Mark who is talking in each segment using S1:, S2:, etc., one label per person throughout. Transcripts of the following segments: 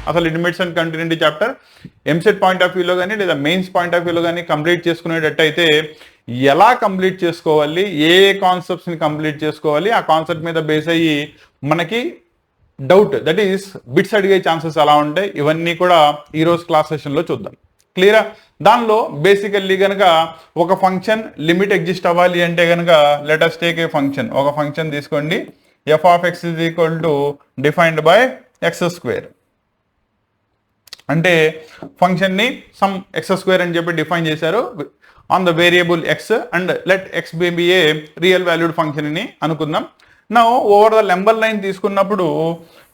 S1: అసలు limits and continuity chapter EAMCET point of వ్యూలో కానీ లేదా మెయిన్స్ పాయింట్ ఆఫ్ వ్యూలో కానీ కంప్లీట్ చేసుకునేటట్టయితే ఎలా కంప్లీట్ చేసుకోవాలి, ఏ కాన్సెప్ట్స్ని కంప్లీట్ చేసుకోవాలి, ఆ కాన్సెప్ట్ మీద బేస్ అయ్యి మనకి డౌట్ దట్ ఈస్ బిట్స్ అడిగే ఛాన్సెస్ ఎలా ఉంటాయి, ఇవన్నీ కూడా ఈరోజు క్లాస్ సెషన్లో చూద్దాం. క్లియరా? దానిలో బేసికల్లీ కనుక ఒక ఫంక్షన్ లిమిట్ ఎగ్జిస్ట్ అవ్వాలి అంటే కనుక let us take a function. ఒక ఫంక్షన్ తీసుకోండి, f of x is equal to defined by x square. అంటే ఫంక్షన్ని సమ్ ఎక్స్ స్క్వేర్ అని చెప్పి డిఫైన్ చేశారు on the variable X and let X be a real valued function అని అనుకుందాం. నా ఓవర్ ద నెంబర్ లైన్ తీసుకున్నప్పుడు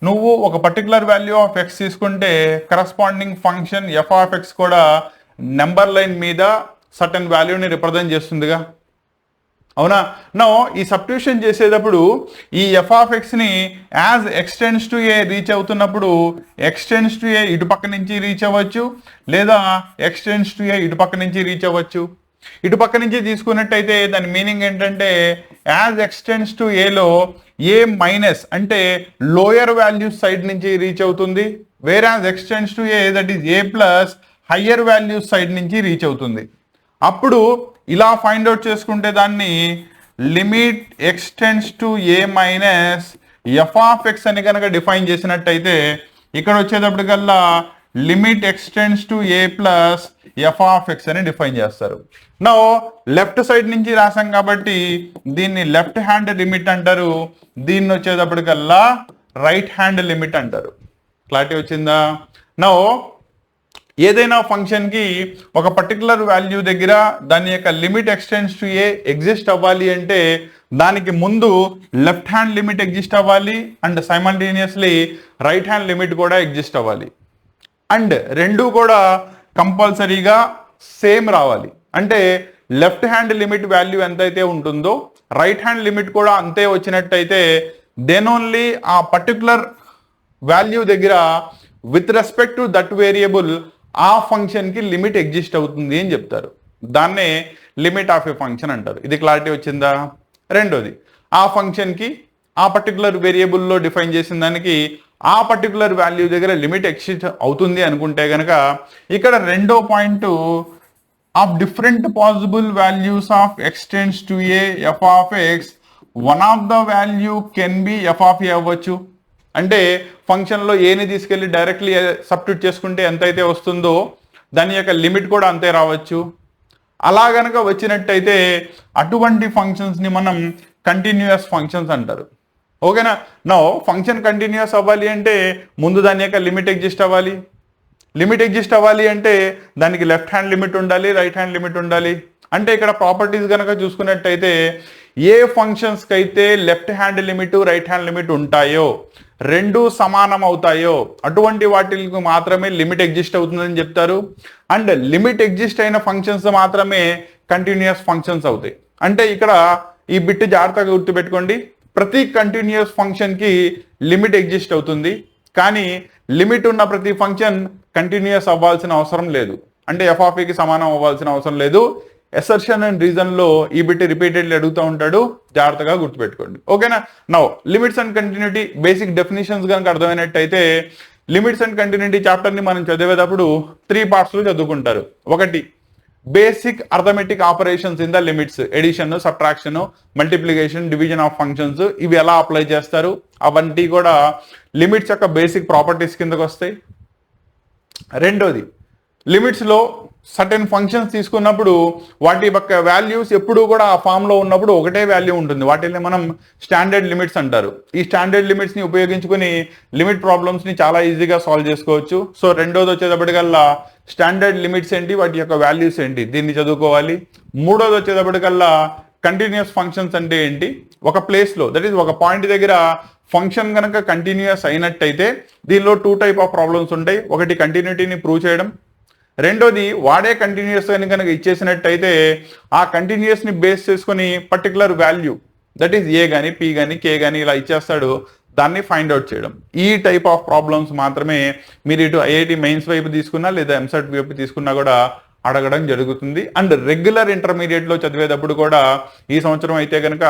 S1: నువ్వు ఒక పర్టికులర్ వాల్యూ ఆఫ్ ఎక్స్ తీసుకుంటే corresponding function f of x కూడా నెంబర్ లైన్ మీద సర్టన్ వాల్యూని రిప్రజెంట్ చేస్తుందిగా, అవునా? నో ఈ సబ్స్టిట్యూషన్ చేసేటప్పుడు ఈ ఎఫ్ ఆఫ్ ఎక్స్ని as x tends to a reach అవుతున్నప్పుడు ఎక్స్టెండ్స్ టు ఏ ఇటుపక్క నుంచి రీచ్ అవ్వచ్చు, లేదా ఎక్స్టెండ్స్ టు ఏ ఇటుపక్క నుంచి రీచ్ అవ్వచ్చు. ఇటుపక్క నుంచి తీసుకున్నట్టయితే దాని మీనింగ్ ఏంటంటే యాజ్ ఎక్స్టెండ్స్ టు ఏలో ఏ మైనస్ అంటే లోయర్ వాల్యూస్ సైడ్ నుంచి రీచ్ అవుతుంది, whereas x tends to a that is a plus higher values side నుంచి రీచ్ అవుతుంది. అప్పుడు ఇలా ఫైండ్ అవుట్ చేసుకుంటే దాన్ని limit extends to a minus f of x అని కనుక డిఫైన్ చేసినట్టయితే ఇక్కడ వచ్చేటప్పటికల్లా limit extends to a plus f of x అని డిఫైన్ చేస్తారు. నో లెఫ్ట్ సైడ్ నుంచి రాసాం కాబట్టి దీన్ని లెఫ్ట్ హ్యాండ్ లిమిట్ అంటారు, దీన్ని వచ్చేటప్పటికల్లా రైట్ హ్యాండ్ లిమిట్ అంటారు. క్లారిటీ వచ్చిందా? నో ఏదైనా ఫంక్షన్కి ఒక పర్టికులర్ వాల్యూ దగ్గర దాని యొక్క limit extends to A exist అవ్వాలి అంటే దానికి ముందు లెఫ్ట్ హ్యాండ్ లిమిట్ ఎగ్జిస్ట్ అవ్వాలి and simultaneously right hand limit కూడా ఎగ్జిస్ట్ అవ్వాలి. అండ్ రెండు కూడా కంపల్సరీగా సేమ్ రావాలి. అంటే లెఫ్ట్ హ్యాండ్ లిమిట్ వాల్యూ ఎంతైతే ఉంటుందో రైట్ హ్యాండ్ లిమిట్ కూడా అంతే వచ్చినట్టయితే దెన్ ఓన్లీ ఆ పర్టికులర్ వాల్యూ దగ్గర with respect to that variable ఆ ఫంక్షన్కి లిమిట్ ఎగ్జిస్ట్ అవుతుంది అని చెప్తారు. దాన్నే లిమిట్ ఆఫ్ ఏ ఫంక్షన్ అంటారు. ఇది క్లారిటీ వచ్చిందా? రెండోది, ఆ ఫంక్షన్కి ఆ పర్టికులర్ వేరియబుల్లో డిఫైన్ చేసిన దానికి ఆ పర్టికులర్ వాల్యూ దగ్గర లిమిట్ ఎగ్జిస్ట్ అవుతుంది అనుకుంటే కనుక ఇక్కడ రెండో point of different possible values of x tends to A F of x one of the value can be f of a అవ్వచ్చు. అంటే ఫంక్షన్లో ఏని తీసుకెళ్ళి డైరెక్ట్లీ సబ్స్టిట్యూట్ చేసుకుంటే ఎంతైతే వస్తుందో దాని యొక్క లిమిట్ కూడా అంతే రావచ్చు. అలా గనక వచ్చినట్టయితే అటువంటి ఫంక్షన్స్ని మనం కంటిన్యూయస్ ఫంక్షన్స్ అంటారు. ఓకేనా? నో ఫంక్షన్ కంటిన్యూయస్ అవ్వాలి అంటే ముందు దాని యొక్క లిమిట్ ఎగ్జిస్ట్ అవ్వాలి. లిమిట్ ఎగ్జిస్ట్ అవ్వాలి అంటే దానికి లెఫ్ట్ హ్యాండ్ లిమిట్ ఉండాలి, రైట్ హ్యాండ్ లిమిట్ ఉండాలి. అంటే ఇక్కడ ప్రాపర్టీస్ కనుక చూసుకున్నట్టయితే ఏ ఫంక్షన్స్కి అయితే left hand limit right hand limit ఉంటాయో రెండు సమానం అవుతాయో అటువంటి వాటికి మాత్రమే లిమిట్ ఎగ్జిస్ట్ అవుతుందని చెప్తారు. అండ్ లిమిట్ ఎగ్జిస్ట్ అయిన ఫంక్షన్స్ మాత్రమే కంటిన్యూయస్ ఫంక్షన్స్ అవుతాయి. అంటే ఇక్కడ ఈ బిట్ జాగ్రత్తగా గుర్తుపెట్టుకోండి, ప్రతి కంటిన్యూయస్ ఫంక్షన్కి లిమిట్ ఎగ్జిస్ట్ అవుతుంది, కానీ లిమిట్ ఉన్న ప్రతి ఫంక్షన్ కంటిన్యూయస్ అవ్వాల్సిన అవసరం లేదు. అంటే ఎఫ్ ఆఫ్ ఏకి సమానం అవ్వాల్సిన అవసరం లేదు. ఎసర్షన్ అండ్ రీజన్లో ఈ బిట్ రిపీటెడ్లీ అడుగుతూ ఉంటాడు, జాగ్రత్తగా గుర్తుపెట్టుకోండి. ఓకేనా? Now limits and continuity basic definitions కనుక అర్థమైనట్టయితే లిమిట్స్ అండ్ కంటిన్యూటీ చాప్టర్ని మనం చదివేటప్పుడు 3 పార్ట్స్లో చదువుకుంటారు. ఒకటి basic arithmetic operations in the limits, addition, subtraction, multiplication, division of functions, ఇవి ఎలా అప్లై చేస్తారు అవన్నీ కూడా లిమిట్స్ యొక్క బేసిక్ ప్రాపర్టీస్ కిందకు వస్తాయి. రెండోది లిమిట్స్లో సర్టెన్ ఫంక్షన్స్ తీసుకున్నప్పుడు వాటి యొక్క వాల్యూస్ ఎప్పుడు కూడా ఆ ఫామ్లో ఉన్నప్పుడు ఒకటే వాల్యూ ఉంటుంది. వాటిని మనం స్టాండర్డ్ లిమిట్స్ అంటారు. ఈ స్టాండర్డ్ లిమిట్స్ని ఉపయోగించుకొని లిమిట్ ప్రాబ్లమ్స్ని చాలా ఈజీగా సాల్వ్ చేసుకోవచ్చు. సో రెండోది వచ్చేటప్పటికల్లా స్టాండర్డ్ లిమిట్స్ ఏంటి, వాటి యొక్క వాల్యూస్ ఏంటి, దీన్ని చదువుకోవాలి. మూడోది వచ్చేటప్పటికల్లా కంటిన్యూస్ ఫంక్షన్స్ అంటే ఏంటి, ఒక ప్లేస్లో దట్ ఈస్ ఒక పాయింట్ దగ్గర ఫంక్షన్ కనుక కంటిన్యూస్ అయినట్టయితే దీనిలో 2 టైప్ ఆఫ్ ప్రాబ్లమ్స్ ఉంటాయి. ఒకటి కంటిన్యూటీని ప్రూవ్ చేయడం, రెండోది వాడే కంటిన్యూస్ అని కనుక ఇచ్చేసినట్టయితే ఆ కంటిన్యూస్ని బేస్ చేసుకొని పర్టికులర్ వాల్యూ దట్ ఈస్ ఏ కానీ పి కానీ కే కానీ ఇలా ఇచ్చేస్తాడు, దాన్ని ఫైండ్ అవుట్ చేయడం. ఈ టైప్ ఆఫ్ ప్రాబ్లమ్స్ మాత్రమే మీరు ఇటు ఐఐటి మెయిన్స్ వైపు తీసుకున్నా లేదా ఎంసెట్ వైపు తీసుకున్నా కూడా అడగడం జరుగుతుంది. అండ్ రెగ్యులర్ ఇంటర్మీడియట్లో చదివేటప్పుడు కూడా ఈ సంవత్సరం అయితే కనుక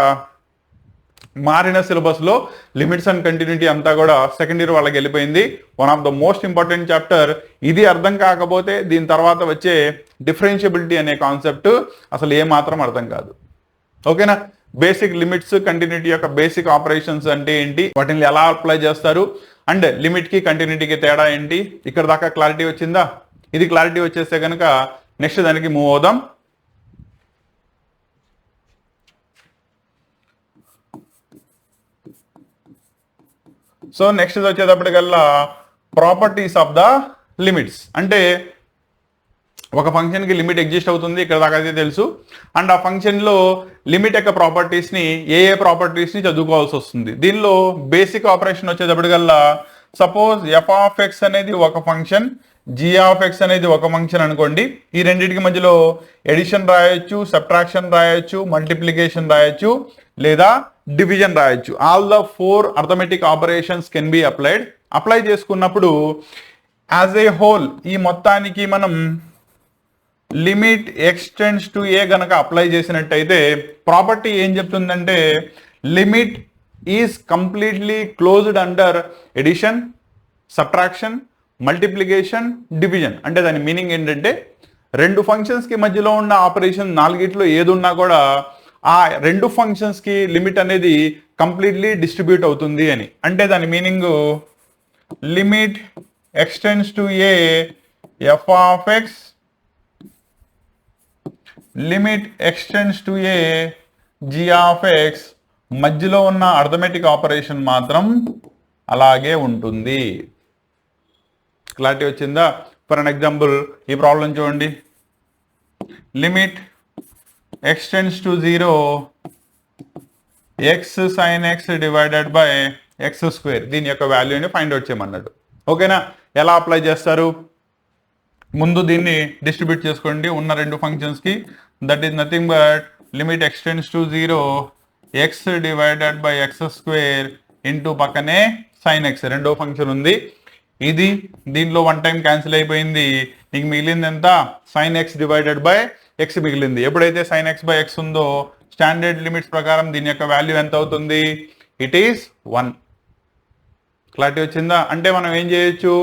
S1: మారిన సిలబస్లో లిమిట్స్ అండ్ కంటిన్యూటీ అంతా కూడా సెకండ్ ఇయర్ వాళ్ళకి వెళ్ళిపోయింది. One of the most important chapter ఇది. అర్థం కాకపోతే దీని తర్వాత వచ్చే డిఫరెన్షియబిలిటీ అనే కాన్సెప్ట్ అసలు ఏమాత్రం అర్థం కాదు. ఓకేనా? బేసిక్ లిమిట్స్ కంటిన్యూటీ యొక్క బేసిక్ ఆపరేషన్స్ అంటే ఏంటి, వాటిని ఎలా అప్లై చేస్తారు, అండ్ లిమిట్కి కంటిన్యూటీకి తేడా ఏంటి, ఇక్కడ దాకా క్లారిటీ వచ్చిందా? ఇది క్లారిటీ వచ్చేస్తే కనుక నెక్స్ట్ దానికి మూవ్ అవుదాం. సో నెక్స్ట్ వచ్చేటప్పటికల్లా ప్రాపర్టీస్ ఆఫ్ ద లిమిట్స్. అంటే ఒక ఫంక్షన్కి లిమిట్ ఎగ్జిస్ట్ అవుతుంది, ఇక్కడ దాకా అయితే తెలుసు. అండ్ ఆ ఫంక్షన్లో లిమిట్ యొక్క ప్రాపర్టీస్ని ఏ ప్రాపర్టీస్ని చదువుకోవాల్సి వస్తుంది. దీనిలో బేసిక్ ఆపరేషన్ వచ్చేటప్పటికల్లా సపోజ్ ఎఫ్ ఆఫ్ ఎక్స్ అనేది ఒక ఫంక్షన్, జీ ఆఫ్ ఎక్స్ అనేది ఒక ఫంక్షన్ అనుకోండి. ఈ రెండింటికి మధ్యలో ఎడిషన్ రాయొచ్చు, సబ్ట్రాక్షన్ రాయొచ్చు, మల్టిప్లికేషన్ రాయొచ్చు, లేదా డివిజన్ రాయొచ్చు. All the 4 arithmetic operations can be applied. Apply చేసుకున్నప్పుడు యాజ్ ఏ హోల్ ఈ మొత్తానికి మనం లిమిట్ ఎక్స్టెండ్స్ టు ఏ గనక అప్లై చేసినట్టయితే ప్రాపర్టీ ఏం చెప్తుందంటే limit is completely closed under addition, subtraction, multiplication, division. అంటే దాని మీనింగ్ ఏంటంటే రెండు ఫంక్షన్స్కి మధ్యలో ఉన్న ఆపరేషన్ నాలుగిట్లో ఏది ఉన్నా కూడా ఆ రెండు ఫంక్షన్స్కి లిమిట్ అనేది కంప్లీట్లీ డిస్ట్రిబ్యూట్ అవుతుంది అని. అంటే దాని meaning limit extends to A F of X, limit extends to A G of X, మధ్యలో ఉన్న అర్థమెటిక్ ఆపరేషన్ మాత్రం అలాగే ఉంటుంది. క్లారిటీ వచ్చిందా? ఫర్ అన్ ఎగ్జాంపుల్ ఈ ప్రాబ్లం చూడండి. Limit extends to 0 X sine X divided by X square. దీని యొక్క వాల్యూని ఫైండ్ అవుట్ చేయమన్నాడు. ఓకేనా? ఎలా అప్లై చేస్తారు? ముందు దీన్ని డిస్ట్రిబ్యూట్ చేసుకోండి ఉన్న రెండు ఫంక్షన్స్కి. That is nothing but limit extends to 0 x divided by X square into పక్కనే సైన్ ఎక్స్. రెండో ఫంక్షన్ ఉంది ఇది. దీనిలో 1 టైం క్యాన్సిల్ అయిపోయింది. నీకు మిగిలింది ఎంత? Sign X divided by X మిగిలింది. ఎప్పుడైతే సైన్ ఎక్స్ బై ఎక్స్ ఉందో స్టాండర్డ్ లిమిట్స్ ప్రకారం దీని యొక్క వాల్యూ ఎంత అవుతుంది? It is 1. క్లారిటీ వచ్చిందా? అంటే మనం ఏం చేయొచ్చు,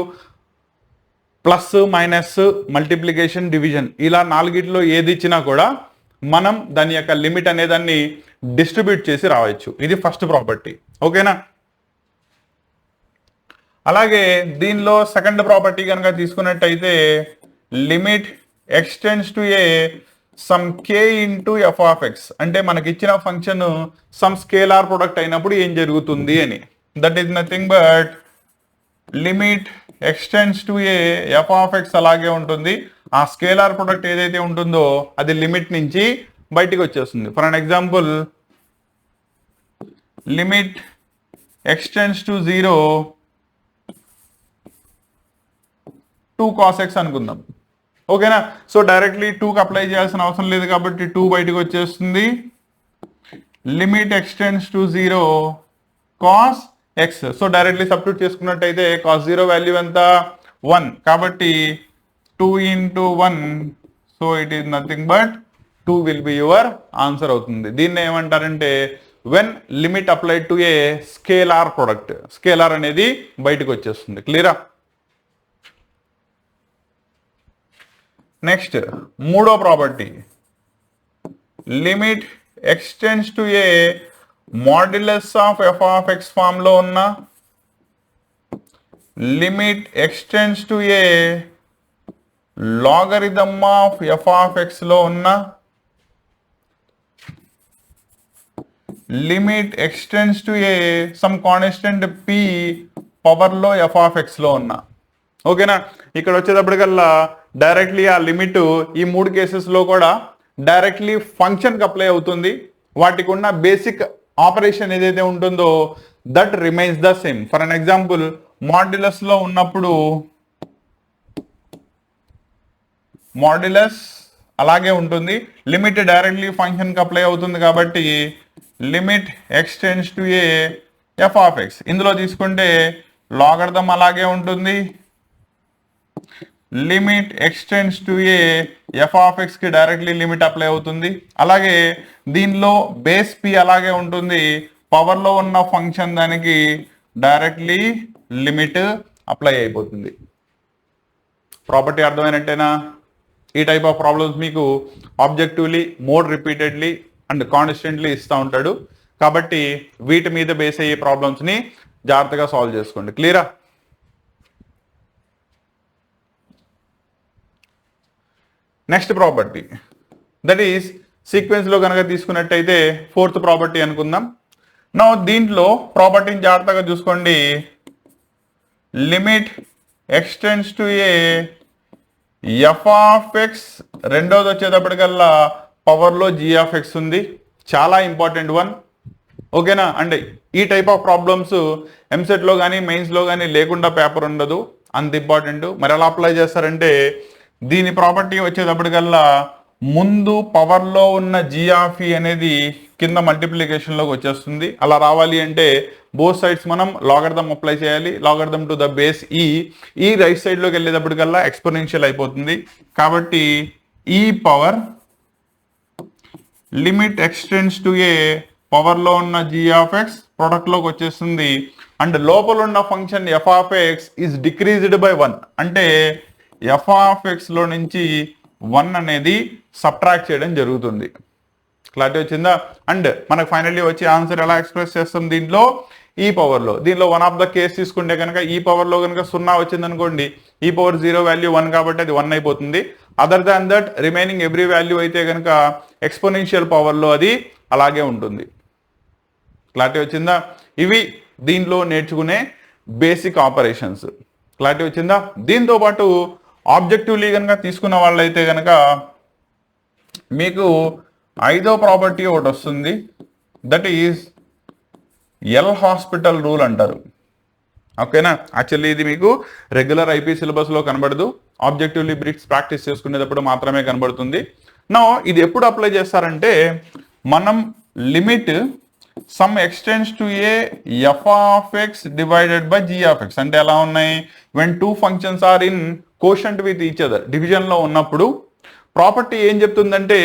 S1: ప్లస్ మైనస్ మల్టిప్లికేషన్ డివిజన్ ఇలా నాలుగిట్లో ఏది ఇచ్చినా కూడా మనం దాని యొక్క లిమిట్ అనే దాన్ని డిస్ట్రిబ్యూట్ చేసి రావచ్చు. ఇది ఫస్ట్ ప్రాపర్టీ. ఓకేనా? అలాగే దీనిలో సెకండ్ ప్రాపర్టీ కనుక తీసుకున్నట్టయితే limit extends to a some k into f of x. అంటే మనకి ఇచ్చిన ఫంక్షన్ సమ్ స్కేలార్ ప్రొడక్ట్ అయినప్పుడు ఏం జరుగుతుంది అని. That is nothing but limit extends to A F of x అలాగే ఉంటుంది. ఆ స్కేలార్ ప్రొడక్ట్ ఏదైతే ఉంటుందో అది లిమిట్ నుంచి బయటికి వచ్చేస్తుంది. For an example limit extends to 0 2 cos x అనుకుందాం. ఓకేనా? సో డైరెక్ట్లీ 2కి అప్లై చేయాల్సిన అవసరం లేదు కాబట్టి 2 బయటకు వచ్చేస్తుంది. Limit extends to 0 cos x. So directly substitute చేసుకున్నట్టయితే cos 0 వాల్యూ ఎంత? 1. కాబట్టి 2 into 1, so it is nothing but 2 will be your answer అవుతుంది. దీన్ని ఏమంటారంటే when limit applied to a scalar product. Scalar అనేది బయటకు వచ్చేస్తుంది. క్లియరా? నెక్స్ట్ మూడో property limit extends to a modulus of f of x form లో ఉన్న, limit extends to a logarithm of f of x లో ఉన్న, limit extends to a some constant p power లో ఎఫ్ ఆఫ్ ఎక్స్ లో ఉన్న. ఓకేనా? ఇక్కడ వచ్చేటప్పటికల్లా directly ఆ లిమిట్ ఈ 3 కేసెస్లో కూడా డైరెక్ట్లీ ఫంక్షన్కి అప్లై అవుతుంది. వాటికి ఉన్న బేసిక్ ఆపరేషన్ ఏదైతే ఉంటుందో that remains the same. For an example మాడ్యులస్లో ఉన్నప్పుడు మాడ్యులస్ అలాగే ఉంటుంది. లిమిట్ డైరెక్ట్లీ ఫంక్షన్కి అప్లై అవుతుంది కాబట్టి limit extends to A F of x. ఇందులో తీసుకుంటే లాగరిథం అలాగే ఉంటుంది. Limit extends to A F of x కి డైరెక్ట్లీ లిమిట్ అప్లై అవుతుంది. అలాగే దీనిలో బేస్ పి అలాగే ఉంటుంది, పవర్లో ఉన్న ఫంక్షన్ దానికి డైరెక్ట్లీ లిమిట్ అప్లై అయిపోతుంది. ప్రాపర్టీ అర్థమైనట్టేనా? ఈ టైప్ ఆఫ్ ప్రాబ్లమ్స్ మీకు objectively more repeatedly and constantly ఇస్తూ ఉంటాడు. కాబట్టి వీటి మీద బేస్ అయ్యే ప్రాబ్లమ్స్ని జాగ్రత్తగా సాల్వ్ చేసుకోండి. క్లియరా? నెక్స్ట్ ప్రాపర్టీ దట్ ఈస్ సీక్వెన్స్లో కనుక తీసుకున్నట్టయితే ఫోర్త్ ప్రాపర్టీ అనుకుందాం. నా దీంట్లో ప్రాపర్టీని జాగ్రత్తగా చూసుకోండి. Limit extends to A F of x, రెండోది వచ్చేటప్పటికల్లా పవర్లో జీ ఆఫ్ ఎక్స్ ఉంది. చాలా ఇంపార్టెంట్ వన్. ఓకేనా? అంటే ఈ టైప్ ఆఫ్ ప్రాబ్లమ్స్ ఎంసెట్లో కానీ మెయిన్స్లో కానీ లేకుండా పేపర్ ఉండదు, అంత ఇంపార్టెంట్. మరి ఎలా అప్లై చేస్తారంటే దీని ప్రాపర్టీ వచ్చేటప్పటికల్లా ముందు పవర్లో ఉన్న జీ ఆఫ్ ఈ అనేది కింద మల్టిప్లికేషన్లోకి వచ్చేస్తుంది. అలా రావాలి అంటే బోత్ సైడ్స్ మనం లాగరిథం అప్లై చేయాలి. లాగరిథం టు ద బేస్ ఈ రైట్ సైడ్లోకి వెళ్ళేటప్పటికల్లా ఎక్స్పోనెన్షియల్ అయిపోతుంది. కాబట్టి ఈ పవర్ లిమిట్ ఎక్స్టెండ్స్ టు ఏ పవర్లో ఉన్న జీ ఆఫ్ ఎక్స్ ప్రొడక్ట్లోకి వచ్చేస్తుంది. అండ్ లోపల ఉన్న function f of X is decreased by 1. అంటే ఎఫ్ ఆఫ్ ఎక్స్లో నుంచి 1 అనేది సబ్ట్రాక్ట్ చేయడం జరుగుతుంది. క్లారిటీ వచ్చిందా? అండ్ మనకు ఫైనల్లీ వచ్చి ఆన్సర్ ఎలా ఎక్స్ప్రెస్ చేస్తాం దీంట్లో? ఈ పవర్లో. దీనిలో వన్ ఆఫ్ ద కేస్ తీసుకుంటే కనుక ఈ పవర్లో కనుక 0 వచ్చింది అనుకోండి, ఈ పవర్ 0 వాల్యూ 1 కాబట్టి అది 1 అయిపోతుంది. Other than that remaining every value అయితే కనుక ఎక్స్పోనెన్షియల్ పవర్లో అది అలాగే ఉంటుంది. క్లారిటీ వచ్చిందా? ఇవి దీంట్లో నేర్చుకునే బేసిక్ ఆపరేషన్స్. క్లారిటీ వచ్చిందా? దీంతో పాటు ఆబ్జెక్టివ్లీ కనుక తీసుకున్న వాళ్ళైతే కనుక మీకు 5వ ప్రాపర్టీ ఒకటి వస్తుంది. That is L hospital rule అంటారు. ఓకేనా? యాక్చువల్లీ ఇది మీకు రెగ్యులర్ ఐపీ సిలబస్లో కనబడదు, ఆబ్జెక్టివ్లీ బ్రిక్స్ ప్రాక్టీస్ చేసుకునేటప్పుడు మాత్రమే కనబడుతుంది. నా ఇది ఎప్పుడు అప్లై చేస్తారంటే మనం limit some extends to A F of x divided by g of x. అంటే ఎలా ఉన్నాయి? When two functions are in quotient with each other, డివిజన్లో ఉన్నప్పుడు ప్రాపర్టీ ఏం చెప్తుందంటే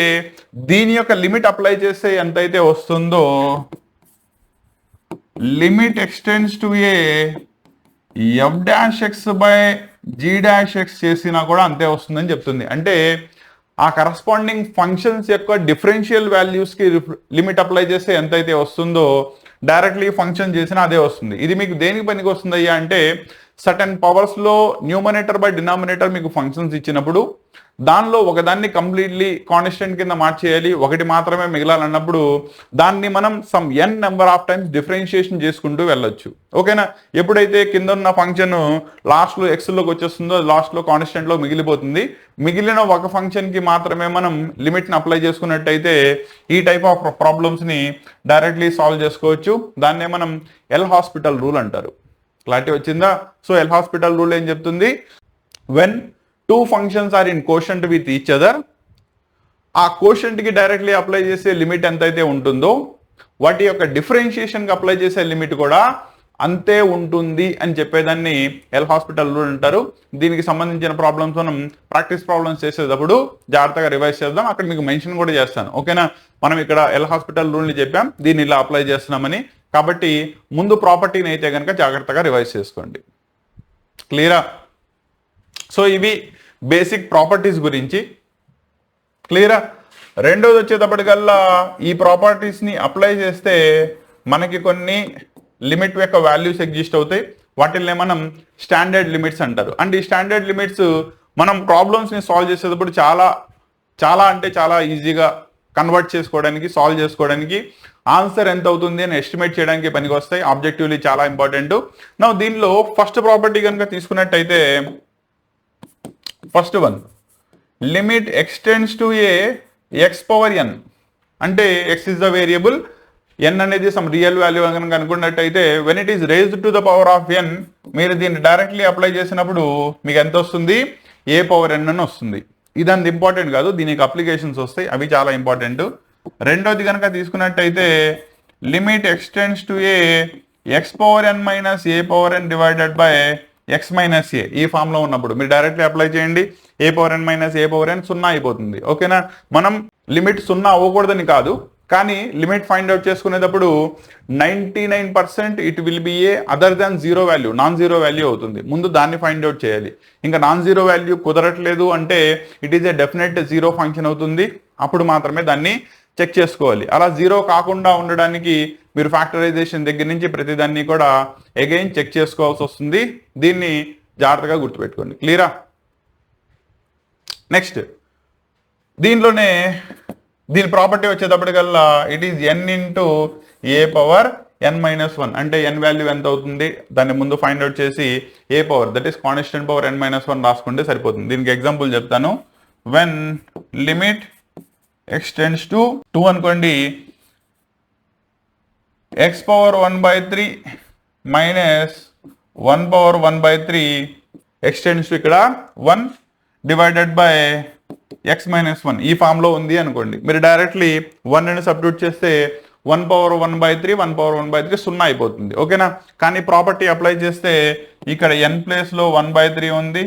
S1: దీని యొక్క లిమిట్ అప్లై చేస్తే ఎంతైతే వస్తుందో limit extends to A f dash x by g dash x చేసినా కూడా అంతే వస్తుందని చెప్తుంది. అంటే ఆ కరస్పాండింగ్ ఫంక్షన్స్ యొక్క డిఫరెన్షియల్ వాల్యూస్కి లిమిట్ అప్లై చేస్తే ఎంతైతే వస్తుందో డైరెక్ట్లీ ఫంక్షన్ చేసినా అదే వస్తుంది. ఇది మీకు దేనికి పనికి వస్తుంది అయ్యా అంటే సర్టెన్ పవర్స్లో న్యూమరేటర్ బై డినామినేటర్ మీకు ఫంక్షన్స్ ఇచ్చినప్పుడు దానిలో ఒకదాన్ని కంప్లీట్లీ కాన్స్టెంట్ కింద మార్చేయాలి, ఒకటి మాత్రమే మిగలాలన్నప్పుడు దాన్ని మనం some n number of times differentiation చేసుకుంటూ వెళ్ళొచ్చు. ఓకేనా? ఎప్పుడైతే కింద ఉన్న ఫంక్షన్ లాస్ట్లో ఎక్స్లోకి వచ్చేస్తుందో లాస్ట్లో కాన్స్టెంట్లో మిగిలిపోతుంది. మిగిలిన ఒక ఫంక్షన్కి మాత్రమే మనం లిమిట్ని అప్లై చేసుకున్నట్టయితే ఈ టైప్ ఆఫ్ ప్రాబ్లమ్స్ని డైరెక్ట్లీ సాల్వ్ చేసుకోవచ్చు. దాన్నే మనం ఎల్ హాస్పిటల్ రూల్ అంటారు. క్లారిటీ వచ్చిందా? సో ఎల్ హాస్పిటల్ రూల్ ఏం చెప్తుంది? When two functions are in quotient with each other, ఆ కోషంట్కి డైరెక్ట్లీ అప్లై చేసే లిమిట్ ఎంతైతే ఉంటుందో వాటి యొక్క డిఫరెన్షియేషన్కి అప్లై చేసే లిమిట్ కూడా అంతే ఉంటుంది అని చెప్పేదాన్ని ఎల్ హాస్పిటల్ రూల్ అంటారు. దీనికి సంబంధించిన ప్రాబ్లమ్స్ మనం ప్రాక్టీస్ ప్రాబ్లమ్స్ చేసేటప్పుడు జాగ్రత్తగా రివైజ్ చేద్దాం. అక్కడ మీకు మెన్షన్ కూడా చేస్తాను. ఓకేనా? మనం ఇక్కడ ఎల్ హాస్పిటల్ రూల్ని చెప్పాం, దీన్ని ఇలా అప్లై చేస్తున్నామని. కాబట్టి ముందు ప్రాపర్టీని అయితే కనుక జాగ్రత్తగా రివైజ్ చేసుకోండి. క్లియరా? సో ఇవి బేసిక్ ప్రాపర్టీస్ గురించి. క్లియరా? రెండోది వచ్చేటప్పటికల్లా ఈ ప్రాపర్టీస్ని అప్లై చేస్తే మనకి కొన్ని లిమిట్ యొక్క వాల్యూస్ ఎగ్జిస్ట్ అవుతాయి. వాటిల్ని మనం స్టాండర్డ్ లిమిట్స్ అంటారు. అండ్ ఈ స్టాండర్డ్ లిమిట్స్ మనం ప్రాబ్లమ్స్ని సాల్వ్ చేసేటప్పుడు చాలా అంటే చాలా ఈజీగా కన్వర్ట్ చేసుకోవడానికి, సాల్వ్ చేసుకోవడానికి, ఆన్సర్ ఎంత అవుతుంది అని ఎస్టిమేట్ చేయడానికి పనికి వస్తాయి. ఆబ్జెక్టివ్లీ చాలా ఇంపార్టెంట్. నా దీనిలో ఫస్ట్ ప్రాపర్టీ కనుక తీసుకున్నట్టయితే first one limit extends to a x power n. అంటే x is the variable, n అనేది సమ్ రియల్ వాల్యూ కనుక అనుకున్నట్టయితే when it is raised to the power of n, మీరు దీన్ని డైరెక్ట్లీ అప్లై చేసినప్పుడు మీకు ఎంత వస్తుంది? ఏ పవర్ ఎన్ అని వస్తుంది. ఇది అంత ఇంపార్టెంట్ కాదు, దీనికి అప్లికేషన్స్ వస్తాయి, అవి చాలా ఇంపార్టెంట్. రెండోది కనుక తీసుకున్నట్టయితే limit extends to a x power n minus a power n divided by x minus a. ఈ ఫామ్లో ఉన్నప్పుడు మీరు డైరెక్ట్లీ అప్లై చేయండి, a power n minus a power n 0 అయిపోతుంది. ఓకేనా? మనం లిమిట్ 0 అవ్వకూడదని కాదు, కానీ లిమిట్ ఫైండ్ అవుట్ చేసుకునేటప్పుడు 99% it will be A other than zero value, non zero value అవుతుంది. ముందు దాన్ని ఫైండ్ అవుట్ చేయాలి. ఇంకా నాన్ జీరో వాల్యూ కుదరట్లేదు అంటే it is a definite zero function అవుతుంది. అప్పుడు మాత్రమే దాన్ని చెక్ చేసుకోవాలి. అలా జీరో కాకుండా ఉండడానికి మీరు ఫ్యాక్టరైజేషన్ దగ్గర నుంచి ప్రతిదాన్ని కూడా అగైన్ చెక్ చేసుకోవాల్సి వస్తుంది. దీన్ని జాగ్రత్తగా గుర్తుపెట్టుకోండి. క్లియరా? నెక్స్ట్ దీనిలోనే దీని ప్రాపర్టీ వచ్చేటప్పటికల్లా it is n into a power n-1 అంటే n వాల్యూ ఎంత అవుతుంది దాన్ని ముందు ఫైండ్ అవుట్ చేసి a power that is constant power n-1 రాసుకుంటే సరిపోతుంది. దీనికి ఎగ్జాంపుల్ చెప్తాను. When limit x tends to 2 అనుకోండి, x power 1/3 minus 1 power 1/3 x tends to ఇక్కడ 1 డివైడెడ్ బై x-1 ఈ ఫామ్ లో ఉంది అనుకోండి. మీరు డైరెక్ట్లీ 1 ని సబ్స్టిట్యూట్ చేస్తే 1 పవర్ 1/3 1 పవర్ 1/3 0 అయిపోతుంది. ఓకేనా? కానీ ప్రాపర్టీ అప్లై చేస్తే ఇక్కడ n ప్లేస్ లో 1/3 ఉంది,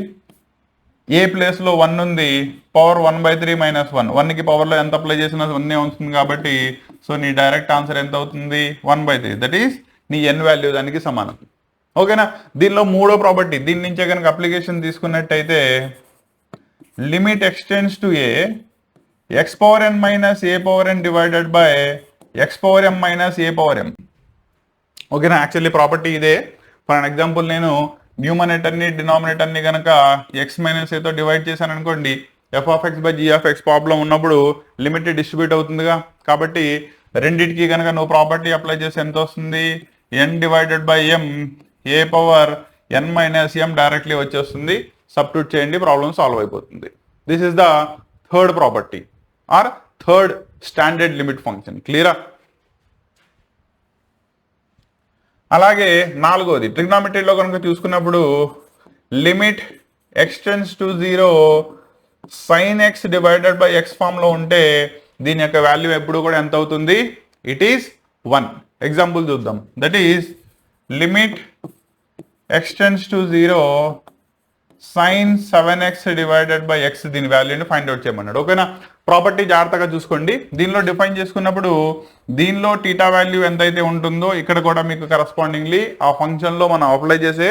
S1: ఏ ప్లేస్ లో 1 ఉంది, పవర్ 1/3 మైనస్ 1 కి పవర్ లో ఎంత అప్లై చేసినా 1 వస్తుంది కాబట్టి సో నీ డైరెక్ట్ ఆన్సర్ ఎంత అవుతుంది 1/3 దట్ ఈస్ నీ n వాల్యూ దానికి సమానం. ఓకేనా? దీనిలో మూడో ప్రాపర్టీ దీని నుంచే కనుక అప్లికేషన్ తీసుకున్నట్టయితే limit x tends to A x power n minus a power n divided by x power m minus a power m. ఓకేనా? యాక్చువల్లీ ప్రాపర్టీ ఇదే. ఫర్ అన్ ఎగ్జాంపుల్ నేను న్యూమరేటర్ని డినామినేటర్ని కనుక x మైనస్ ఏతో డివైడ్ చేశాను అనుకోండి, f(x) బై g(x) ప్రాబ్లం ఉన్నప్పుడు limit distribute అవుతుందిగా. కాబట్టి రెండింటికి కనుక నువ్వు ప్రాపర్టీ అప్లై చేసి ఎంత వస్తుంది n divided by m a power n minus m directly వచ్చేస్తుంది. సబ్స్టిట్యూట్ చేయండి, ప్రాబ్లం సాల్వ్ అయిపోతుంది. This is the third property or third standard limit function. క్లియరా? అలాగే నాలుగోది ట్రిగ్నామెట్రీలో కనుక చూసుకున్నప్పుడు limit x tends to 0 sin x divided by x form లో ఉంటే దీని యొక్క వాల్యూ ఎప్పుడు కూడా ఎంత అవుతుంది? It is 1. ఎగ్జాంపుల్ చూద్దాం. That is limit x tends to 0 sin 7x divided by x దీని వాల్యూని ఫైండ్ అవుట్ చేయమన్నాడు. ఓకేనా? ప్రాపర్టీ జాగ్రత్తగా చూసుకోండి. దీనిలో డిఫైన్ చేసుకున్నప్పుడు దీనిలో టీటా వాల్యూ ఎంతైతే ఉంటుందో ఇక్కడ కూడా మీకు కరస్పాండింగ్లీ ఆ ఫంక్షన్ లో మనం అప్లై చేసే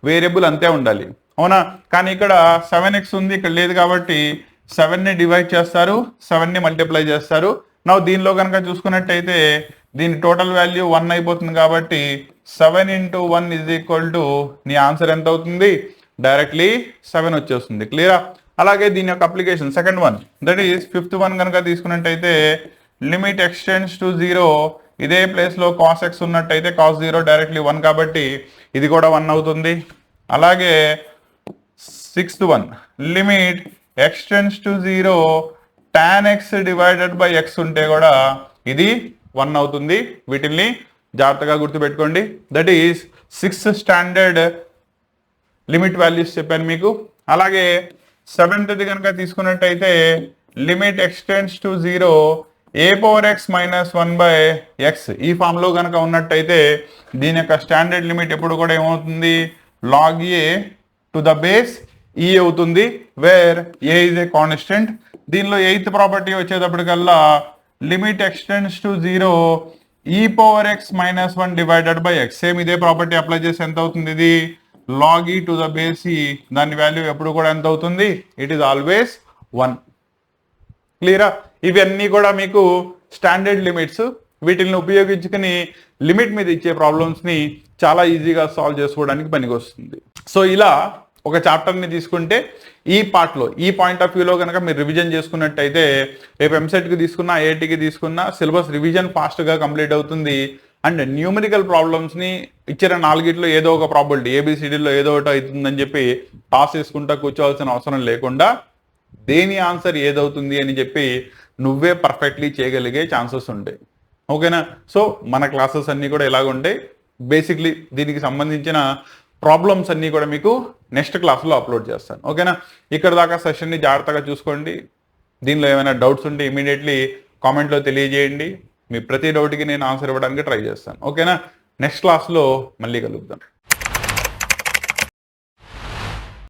S1: వేరియబుల్ అంతే ఉండాలి. అవునా? కానీ ఇక్కడ 7x ఉంది, ఇక్కడ లేదు కాబట్టి 7ని డివైడ్ చేస్తారు, 7ని మల్టిప్లై చేస్తారు. నా దీనిలో కనుక చూసుకున్నట్టయితే దీని టోటల్ వాల్యూ 1 అయిపోతుంది కాబట్టి 7 into 1 is equal to నీ ఆన్సర్ ఎంత అవుతుంది? డైరెక్ట్లీ 7 వచ్చేస్తుంది. క్లియరా? అలాగే దీని యొక్క application second one that is fifth one కనుక తీసుకున్నట్టయితే లిమిట్ x టెండ్స్ టు 0 ఇదే ప్లేస్ లో cos x ఉన్నట్టయితే cos 0 డైరెక్ట్లీ 1 కాబట్టి ఇది కూడా 1 అవుతుంది. అలాగే sixth one limit x tends to 0 tan x divided by x ఉంటే కూడా ఇది 1 అవుతుంది. వీటిని జాగ్రత్తగా గుర్తుపెట్టుకోండి. That is 6th standard limit values చెప్పాను మీకు. అలాగే సెవెంత్ది కనుక తీసుకున్నట్టయితే limit x tends to 0 A power x minus 1 by x ఈ ఫామ్ లో కనుక ఉన్నట్టయితే దీని యొక్క స్టాండర్డ్ లిమిట్ ఎప్పుడు కూడా ఏమవుతుంది? log a to the base e అవుతుంది, where a is a constant. దీనిలో ఎయిత్ ప్రాపర్టీ వచ్చేటప్పటికల్లా limit x tends to 0 e power x minus 1 divided by x same ఇదే ప్రాపర్టీ అప్లై చేసి ఎంత అవుతుంది? ఇది log e to the base e దాని value ఎప్పుడు కూడా ఎంత అవుతుంది? It is always 1. క్లియరా? ఇవన్నీ కూడా మీకు స్టాండర్డ్ లిమిట్స్. వీటిని ఉపయోగించుకుని లిమిట్ మీద ఇచ్చే ప్రాబ్లమ్స్ ని చాలా ఈజీగా సాల్వ్ చేసుకోవడానికి పనికొస్తుంది. సో ఇలా ఒక చాప్టర్ని తీసుకుంటే ఈ పార్ట్లో ఈ పాయింట్ ఆఫ్ వ్యూలో కనుక మీరు రివిజన్ చేసుకున్నట్టయితే రేపు ఎంసెట్కి తీసుకున్నా ఐఐటికి తీసుకున్నా సిలబస్ రివిజన్ ఫాస్ట్గా కంప్లీట్ అవుతుంది. అండ్ న్యూమరికల్ ప్రాబ్లమ్స్ని ఇచ్చిన 4గిట్లో ఏదో ఒక ప్రాబిలిటీ ఏబిసిడీలో ఏదో ఒకటి అవుతుందని చెప్పి టాస్ చేసుకుంటా కూర్చోవాల్సిన అవసరం లేకుండా దేని ఆన్సర్ ఏదవుతుంది అని చెప్పి నువ్వే పర్ఫెక్ట్లీ చేయగలిగే ఛాన్సెస్ ఉంటాయి. ఓకేనా? సో మన క్లాసెస్ అన్నీ కూడా ఇలాగ ఉంటాయి. బేసిక్లీ దీనికి సంబంధించిన ప్రాబ్లమ్స్ అన్నీ కూడా మీకు నెక్స్ట్ క్లాస్లో అప్లోడ్ చేస్తాను. ఓకేనా? ఇక్కడ దాకా సెషన్ని జాగ్రత్తగా చూసుకోండి. దీనిలో ఏమైనా డౌట్స్ ఉంటే ఇమీడియట్లీ కామెంట్లో తెలియజేయండి. మీ ప్రతి డౌట్కి నేను ఆన్సర్ ఇవ్వడానికి ట్రై చేస్తాను. ఓకేనా? నెక్స్ట్ క్లాస్లో మళ్ళీ కలుద్దాం.